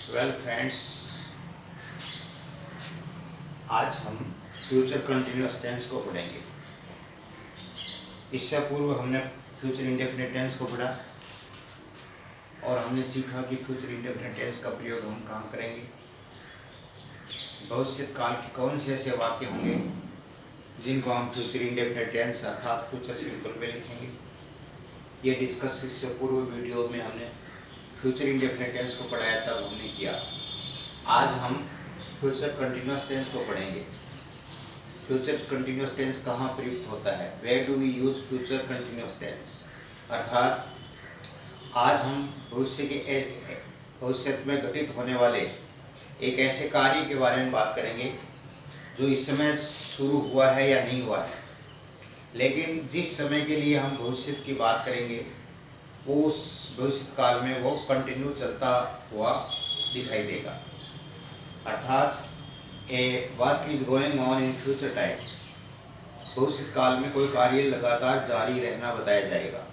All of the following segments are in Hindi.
वेल फ्रेंड्स, आज हम फ्यूचर कंटिन्यूअस टेंस को पढ़ेंगे। इससे पूर्व हमने फ्यूचर इंडेफिनिट टेंस को पढ़ा और हमने सीखा कि फ्यूचर इंडेफिनिट टेंस का प्रयोग हम कहाँ करेंगे। भविष्य काल के कौन से ऐसे वाक्य होंगे जिनको हम फ्यूचर इंडेफिनिट टेंस अर्थात फ्यूचर सिंपल में लिखेंगे। ये डिस्कस इससे पूर्व वीडियो में हमने फ्यूचर इंडेफिनिट टेंस को पढ़ाया, तब हमने किया। आज हम फ्यूचर कंटिन्यूअस टेंस को पढ़ेंगे। फ्यूचर कंटिन्यूअस टेंस कहाँ प्रयुक्त होता है, where do we use future continuous tense, अर्थात आज हम भविष्य में घटित होने वाले एक ऐसे कार्य के बारे में बात करेंगे जो इस समय शुरू हुआ है या नहीं हुआ है, लेकिन जिस समय के लिए हम भविष्य की बात करेंगे उस भविष्य काल में वो कंटिन्यू चलता हुआ दिखाई देगा। अर्थात a work is going on in future time, भविष्य काल में कोई कार्य लगातार जारी रहना बताया जाएगा।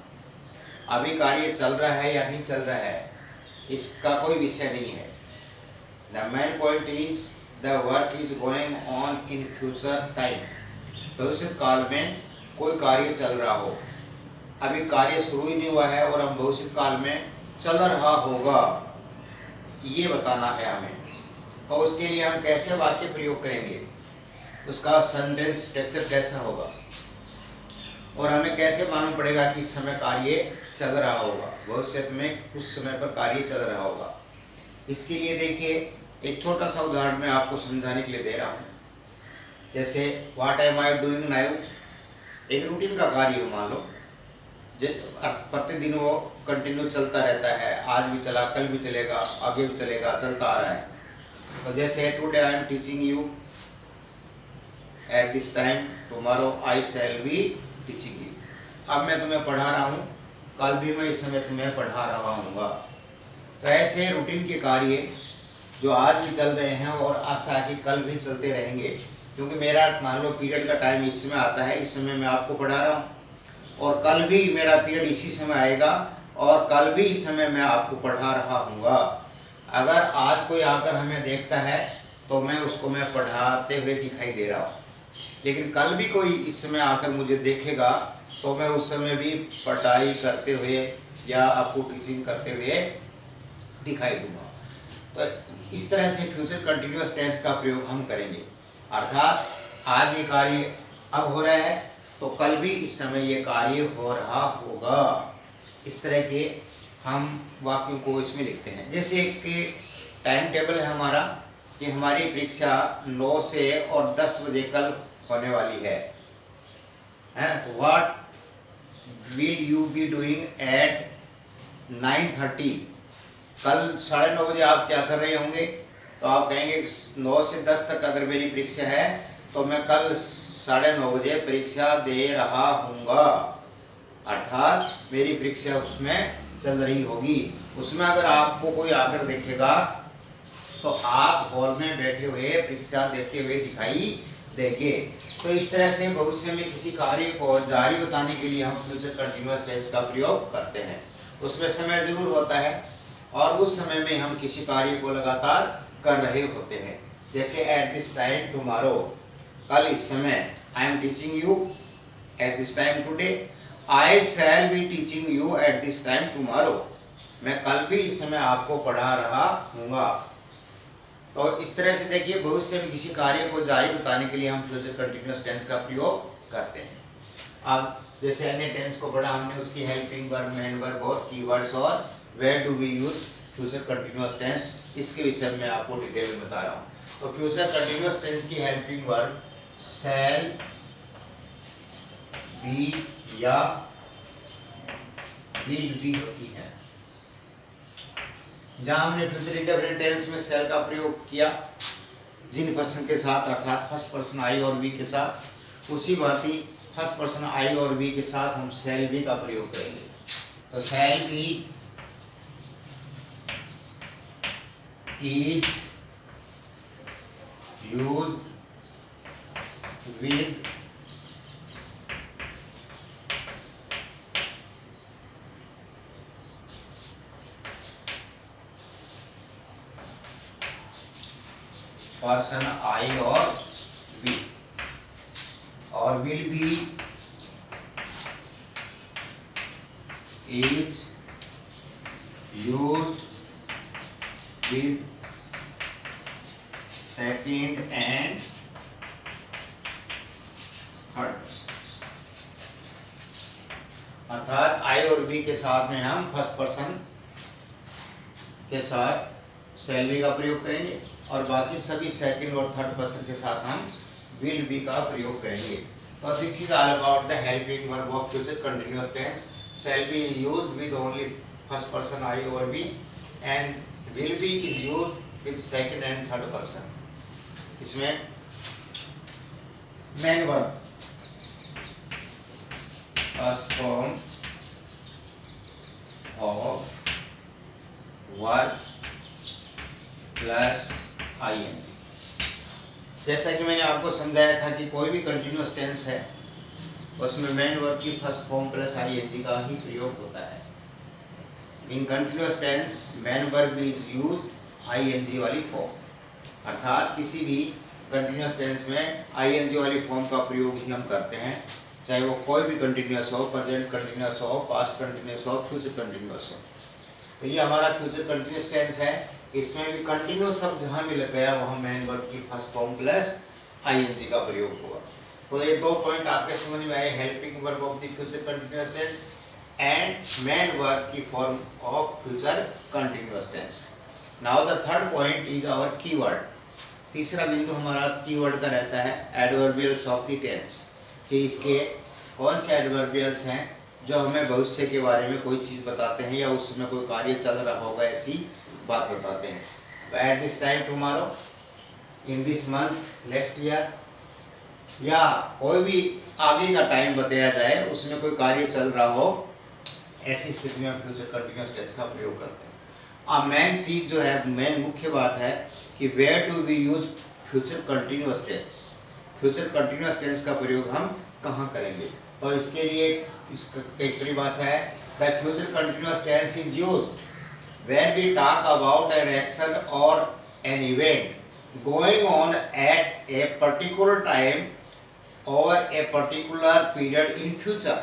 अभी कार्य चल रहा है या नहीं चल रहा है इसका कोई विषय नहीं है। The main point is the work is going on in future time, भविष्य काल में कोई कार्य चल रहा हो, अभी कार्य शुरू ही नहीं हुआ है और हम भविष्य काल में चल रहा होगा, ये बताना है हमें। और उसके लिए हम कैसे वाक्य प्रयोग करेंगे, उसका सेंटेंस स्ट्रक्चर कैसा होगा और हमें कैसे मालूम पड़ेगा कि इस समय कार्य चल रहा होगा, भविष्य में उस समय पर कार्य चल रहा होगा। इसके लिए देखिए, एक छोटा सा उदाहरण मैं आपको समझाने के लिए दे रहा हूँ। जैसे what am I doing now, एक रूटीन का कार्य हो, मान लो प्रतिदिन वो कंटिन्यू चलता रहता है, आज भी चला, कल भी चलेगा, आगे भी चलेगा, चलता आ रहा है। तो जैसे today I am teaching you at this time, tomorrow I shall be teaching you, अब मैं तुम्हें पढ़ा रहा हूँ, कल भी मैं इस समय तुम्हें पढ़ा रहा हूँगा। तो ऐसे रूटीन के कार्य जो आज भी चल रहे हैं और आशा है कि कल भी चलते रहेंगे, क्योंकि मेरा मान लो पीरियड का टाइम इस समय आता है, इस समय मैं आपको पढ़ा रहा हूँ और कल भी मेरा पीरियड इसी समय आएगा और कल भी इस समय मैं आपको पढ़ा रहा हूँगा। अगर आज कोई आकर हमें देखता है तो मैं पढ़ाते हुए दिखाई दे रहा हूँ, लेकिन कल भी कोई इस समय आकर मुझे देखेगा तो मैं उस समय भी पढ़ाई करते हुए या आपको टीचिंग करते हुए दिखाई दूंगा। तो इस तरह से फ्यूचर कंटिन्यूअस टेंस का प्रयोग हम करेंगे, अर्थात आज ये कार्य अब हो रहा है तो कल भी इस समय ये कार्य हो रहा होगा। इस तरह के हम वाक्यों को इसमें लिखते हैं। जैसे एक टाइम टेबल है हमारा कि हमारी परीक्षा 9 से और 10 बजे कल होने वाली है, तो what will you be doing at 9:30, कल 9:30 बजे आप क्या कर रहे होंगे। तो आप कहेंगे 9 से 10 तक अगर मेरी परीक्षा है तो मैं कल 9:30 बजे परीक्षा दे रहा हूँगा, अर्थात मेरी परीक्षा उसमें चल रही होगी। उसमें अगर आपको कोई आकर देखेगा तो आप हॉल में बैठे हुए परीक्षा देते हुए दिखाई देंगे। तो इस तरह से भविष्य में किसी कार्य को जारी बताने के लिए हम फ्यूचर कंटिन्यूअस टेंस का प्रयोग करते हैं। उसमें समय जरूर होता है और उस समय में हम किसी कार्य को लगातार कर रहे होते हैं। जैसे एट दिस टाइम टुमारो, कल इस समय, I am teaching you at this time today, I shall be teaching you at this time tomorrow, मैं कल भी इस समय आपको पढ़ा रहा हूँगा। तो इस तरह से देखिए, भविष्य में किसी कार्य को जारी बताने के लिए हम फ्यूचर कंटिन्यूअस टेंस का प्रयोग करते हैं। अब जैसे अन्य टेंस को पढ़ा हमने, उसकी हेल्पिंग वर्ब, मेन वर्ब और कीवर्ड्स और where do we use future continuous tense, इसके विषय में आपको डिटेल में बता रहा हूँ। तो फ्यूचर कंटिन्यूअस टेंस की हेल्पिंग वर्ब शैल बी या विल बी होती है। जहां हमने फ्यूचर इंडेफिनिट टेंस में शैल का प्रयोग किया जिन पर्सन के साथ, अर्थात फर्स्ट पर्सन आई और वी के साथ, उसी भांति फर्स्ट पर्सन आई और वी के साथ हम शैल बी का प्रयोग करेंगे। तो शैल be is used with person I और वी, और will be is used with second and third person. अर्थात आई और बी के साथ में हम फर्स्ट पर्सन के साथ शैल बी का प्रयोग करेंगे और बाकी सभी सेकंड और थर्ड पर्सन के साथ हम विल बी का प्रयोग करेंगे। तो this is all about the helping verb of future continuous tense. Shall be is used with only first person I और be and will be is used with second and third person. इसमें main verb first form of verb plus ING. जैसा कि मैंने आपको समझाया था कि कोई भी कंटिन्यूअस टेंस है उसमें मेन वर्ब की फर्स्ट फॉर्म प्लस आईएनजी का ही प्रयोग होता है। In continuous tense main verb is used ING वाली फॉर्म, अर्थात किसी भी कंटिन्यूअस टेंस में आईएनजी वाली फॉर्म का प्रयोग ही हम करते हैं, चाहे वो कोई भी कंटिन्यूअस हो, प्रेजेंट कंटिन्यूअस हो, पास्ट कंटिन्यूअस हो, फ्यूचर कंटिन्यूअस हो। तो ये हमारा फ्यूचर कंटिन्यूअस टेंस है। इसमें भी कंटिन्यूअस शब्द जहाँ मिल गया वहाँ मेन वर्ब की फर्स्ट फॉर्म प्लस आईएनजी का प्रयोग हुआ। तो ये दो पॉइंट आपके समझ में आए, helping verb of the future continuous tense and main verb की form of future continuous tense. Now the third point is our keyword. तीसरा बिंदु हमारा कीवर्ड का रहता है एडवर्बियल्स ऑफ द टेंस, कि इसके कौन से एडवर्बियल्स हैं जो हमें भविष्य के बारे में कोई चीज़ बताते हैं या उसमें कोई कार्य चल रहा होगा ऐसी बात बताते हैं। तो eight this time tomorrow, in this month, next year, या कोई भी आगे का टाइम बताया जाए उसमें कोई कार्य चल रहा हो, ऐसी स्थिति में हम फ्यूचर कंटिन्यूअस टेंस का प्रयोग करते हैं। अब मेन चीज़ जो है, मेन मुख्य बात है कि where do we use future continuous tense. Future continuous tense का प्रयोग हम कहाँ करेंगे? तो इसके लिए एक परिभाषा है, the future continuous tense is used when we talk about an action or an event going on at a particular time or a particular period in future।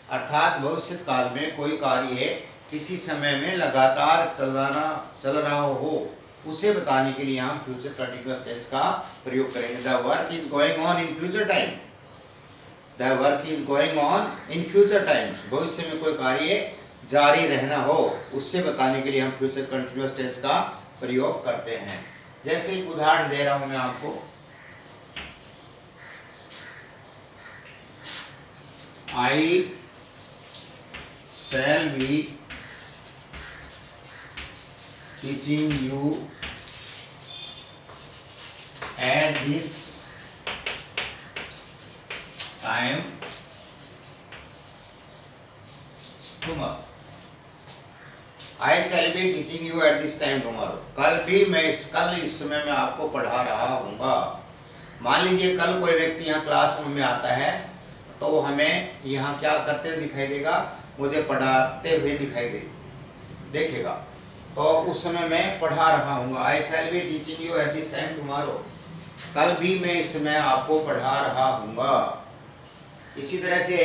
अर्थात भविष्य काल में कोई कार्य किसी समय में लगातार चल रहा हो, उसे बताने के लिए हम फ्यूचर कंटिन्यूअस टेंस का प्रयोग करेंगे। The work is going on in future time, the work is going on in future times. भविष्य में कोई कार्य जारी रहना हो, उससे बताने के लिए हम फ्यूचर कंटिन्यूअस टेंस का प्रयोग करते हैं। जैसे एक उदाहरण दे रहा हूं मैं आपको, I shall be teaching you at this time tomorrow. I shall be teaching you at this time tomorrow. कल इस समय मैं आपको पढ़ा रहा हूँगा। मान लीजिए कल कोई व्यक्ति यहाँ क्लासरूम में आता है तो वो हमें यहाँ क्या करते हुए दिखाई देगा, मुझे पढ़ाते हुए दिखाई देखेगा। तो उस समय मैं पढ़ा रहा हूँगा। I shall be teaching you at this time tomorrow. कल भी मैं इस समय आपको पढ़ा रहा हूँगा। इसी तरह से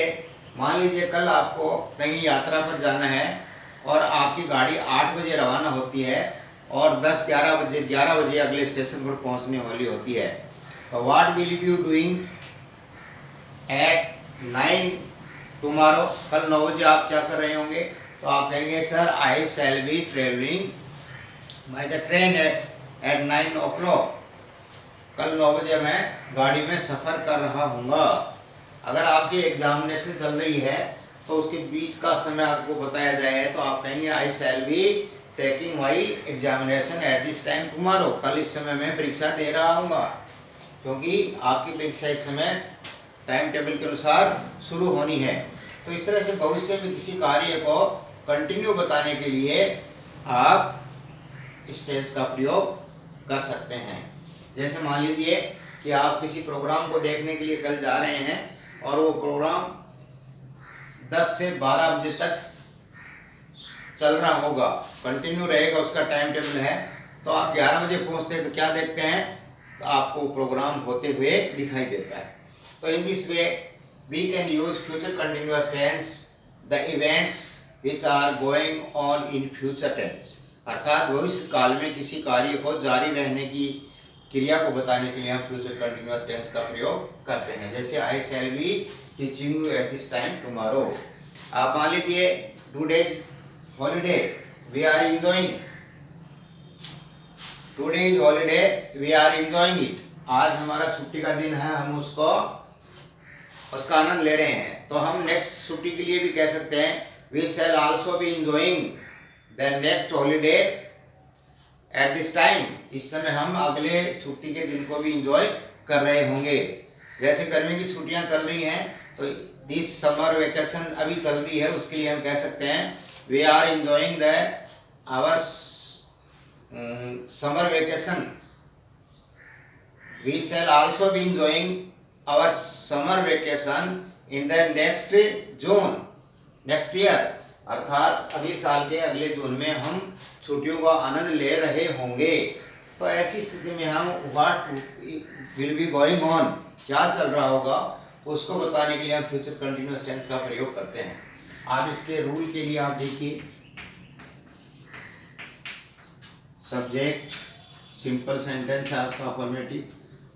मान लीजिए कल आपको कहीं यात्रा पर जाना है और आपकी गाड़ी 8 बजे रवाना होती है और 11 बजे अगले स्टेशन पर पहुंचने वाली होती है। तो what will you doing at 9 tomorrow. कल 9 बजे आप क्या कर रहे होंगे? तो आप कहेंगे sir I shall B travelling by the train eight 9 o'clock। कल 9 बजे मैं गाड़ी में सफ़र कर रहा हूँगा। अगर आपकी एग्जामिनेशन चल रही है तो उसके बीच का समय आपको बताया जाए तो आप कहेंगे I shall be taking my examination at this time tomorrow. कल इस समय मैं परीक्षा दे रहा हूँगा, क्योंकि आपकी परीक्षा इस समय टाइम टेबल के अनुसार शुरू होनी है। तो इस तरह से भविष्य में किसी कार्य को कंटिन्यू बताने के लिए आप इस टेंस का प्रयोग कर सकते हैं। जैसे मान लीजिए कि आप किसी प्रोग्राम को देखने के लिए कल जा रहे हैं और वो प्रोग्राम 10 से 12 बजे तक चल रहा होगा, कंटिन्यू रहेगा, उसका टाइम टेबल है। तो आप 11 बजे पहुंचते हैं तो क्या देखते हैं आपको प्रोग्राम होते हुए दिखाई देता है। तो in this way we can use future continuous tense the events which are going on in future tense, अर्थात भविष्य काल में किसी कार्य को जारी रहने की क्रिया को बताने के लिए हम फ्यूचर कंटिन्यूअस टेंस का प्रयोग करते हैं। जैसे I shall be teaching you at this time tomorrow. आप मान लीजिए today's holiday we are enjoying, today is holiday we are enjoying it. आज हमारा छुट्टी का दिन है, हम उसका आनंद ले रहे हैं। तो हम नेक्स्ट छुट्टी के लिए भी कह सकते हैं we shall also be enjoying the next holiday at this time. इस समय हम अगले छुट्टी के दिन को भी एंजॉय कर रहे होंगे। जैसे गर्मी की छुट्टियां चल रही हैं तो दिस समर वेकेशन अभी चल रही है, उसके लिए हम कह सकते हैं we are enjoying the our summer vacation. We shall also be enjoying our summer vacation in the next June next year, अर्थात अगले साल के अगले जून में हम छुट्टियों का आनंद ले रहे होंगे। तो ऐसी स्थिति में हम what will be going on, क्या चल रहा होगा, उसको बताने के लिए हम फ्यूचर कंटिन्यूअस टेंस का प्रयोग करते हैं। आप इसके रूल के लिए आप देखिए, सब्जेक्ट सिंपल सेंटेंस है आपका affirmative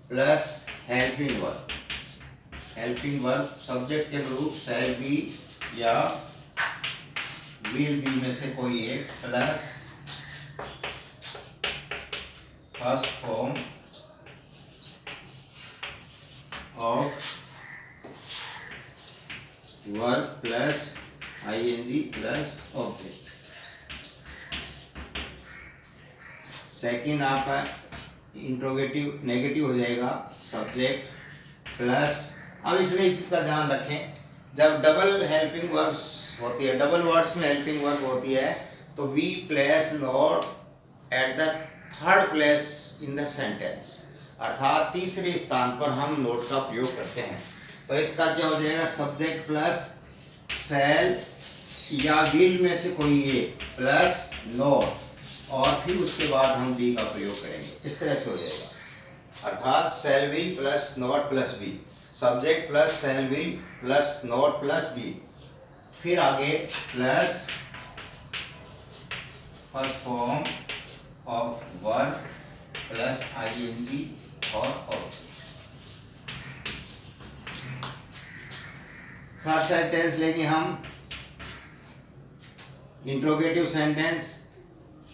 plus helping verb. Helping verb subject के अनुरूप शैल बी या विल बी में से कोई एक plus first form of verb plus ING plus object. Second आपका इंट्रोगेटिव नेगेटिव हो जाएगा, सब्जेक्ट प्लस। अब इसमें एक चीज का ध्यान रखें, जब डबल हेल्पिंग वर्ब्स होती है, डबल वर्ड्स में हेल्पिंग वर्ब होती है, तो we place not at the third place in the sentence, अर्थात तीसरे स्थान पर हम नोट का प्रयोग करते हैं। तो इसका क्या हो जाएगा, सब्जेक्ट प्लस शैल या विल में से कोई एक प्लस नोट, और फिर उसके बाद हम बी का प्रयोग करेंगे। इस तरह से हो जाएगा, अर्थात shall be plus not plus be, subject plus shall be plus not plus be, फिर आगे plus first form of verb plus ING और ऑब्जेक्ट। थर्ड सेंटेंस लेंगे हम इंट्रोगेटिव सेंटेंस,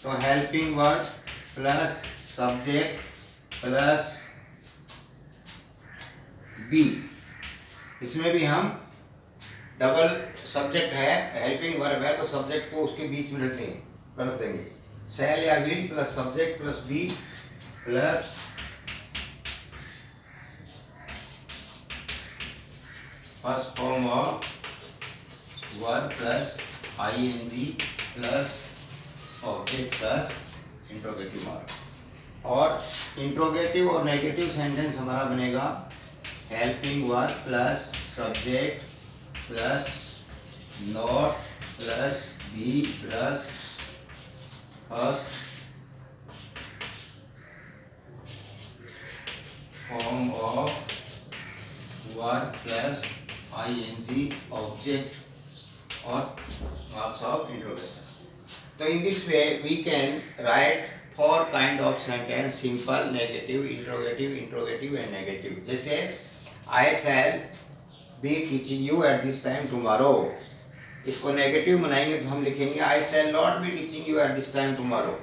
तो helping verb plus subject plus be. इसमें भी हम डबल सब्जेक्ट है, हेल्पिंग वर्ब है, तो सब्जेक्ट को उसके बीच में रख देंगे। शैल या will plus subject plus be plus first form of verb plus ING plus object plus interrogative mark. और इंट्रोगेटिव और नेगेटिव सेंटेंस हमारा बनेगा helping verb plus subject plus not plus be plus first form of verb plus ING object और मार्क्स ऑफ इंट्रोगेशन। तो in this way we can write four kind of sentence, simple, negative, interrogative and negative। जैसे I shall be teaching you at this time tomorrow, इसको नेगेटिव बनाएंगे तो हम लिखेंगे I shall not be teaching you at this time tomorrow।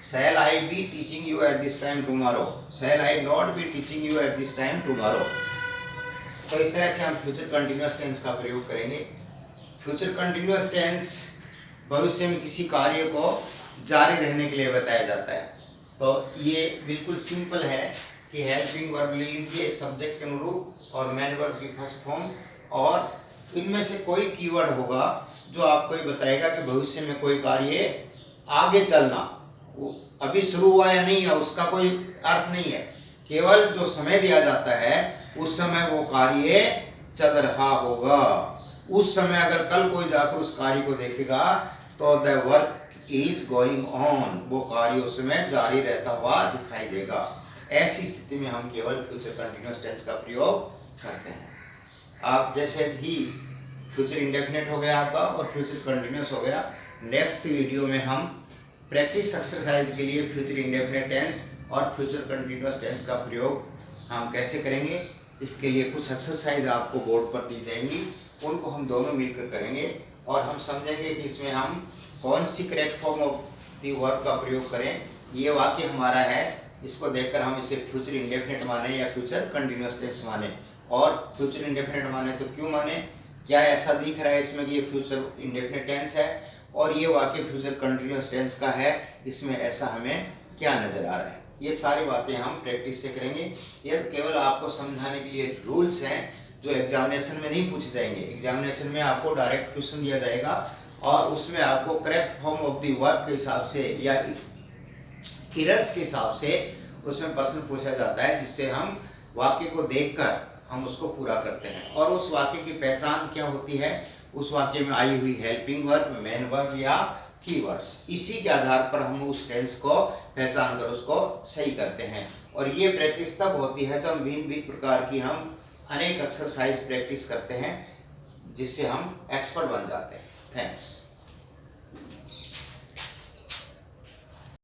Shall I be teaching you at this time tomorrow, shall I not be teaching you at this time tomorrow। तो इस तरह से हम फ्यूचर कंटिन्यूअस टेंस का प्रयोग करेंगे। फ्यूचर कंटिन्यूअस टेंस भविष्य में किसी कार्य को जारी रहने के लिए बताया जाता है। तो ये बिल्कुल सिंपल है कि हेल्पिंग वर्ब ले लीजिए सब्जेक्ट के अनुरूप और मेन वर्ब की फर्स्ट फॉर्म, और इनमें से कोई कीवर्ड होगा जो आपको ये बताएगा कि भविष्य में कोई कार्य आगे चलना, वो अभी शुरू हुआ या नहीं है उसका कोई अर्थ नहीं है, केवल जो समय दिया जाता है उस समय वो कार्य चल रहा होगा। उस समय अगर कल कोई जाकर उस कार्य को देखेगा तो the work is going on, वो कार्य उस समय जारी रहता हुआ दिखाई देगा। ऐसी स्थिति में हम केवल फ्यूचर कंटिन्यूअस टेंस का प्रयोग करते हैं। आप जैसे ही फ्यूचर इंडेफिनिट हो गया आपका और फ्यूचर कंटिन्यूअस हो गया, नेक्स्ट वीडियो में हम प्रैक्टिस एक्सरसाइज के लिए फ्यूचर इंडेफिनिट टेंस और फ्यूचर कंटिन्यूअस टेंस का प्रयोग हम कैसे करेंगे, इसके लिए कुछ एक्सरसाइज आपको बोर्ड पर दी जाएंगी, उनको हम दोनों मिलकर करेंगे और हम समझेंगे कि इसमें हम कौन सी correct form of the verb का प्रयोग करें। ये वाक्य हमारा है, इसको देखकर हम इसे फ्यूचर इंडेफिनिट माने या फ्यूचर कंटिन्यूअस टेंस माने, और फ्यूचर इंडेफिनिट माने तो क्यों माने, क्या ऐसा दिख रहा है इसमें कि ये फ्यूचर इंडेफिनिट टेंस है और ये वाक्य फ्यूचर कंटिन्यूअस टेंस का है, इसमें ऐसा हमें क्या नज़र आ रहा है। ये सारी बातें हम प्रैक्टिस से करेंगे। ये केवल आपको समझाने के लिए रूल्स हैं जो एग्जामिनेशन में नहीं पूछे जाएंगे। एग्जामिनेशन में आपको डायरेक्ट क्वेश्चन दिया जाएगा और उसमें आपको correct form of the verb के हिसाब से या एरर्स के हिसाब से उसमें प्रश्न पूछा जाता है, जिससे हम वाक्य को देखकर हम उसको पूरा करते हैं और उस वाक्य की पहचान क्या होती है, उस वाक्य में आई हुई हेल्पिंग वर्ब, मेन वर्ब या कीवर्ड्स, इसी के आधार पर हम उस टेंस को पहचान कर उसको सही करते हैं। और ये प्रैक्टिस तब होती है जब भिन्न भिन्न प्रकार की हम अनेक एक्सरसाइज प्रैक्टिस करते हैं, जिससे हम एक्सपर्ट बन जाते हैं। थैंक्स।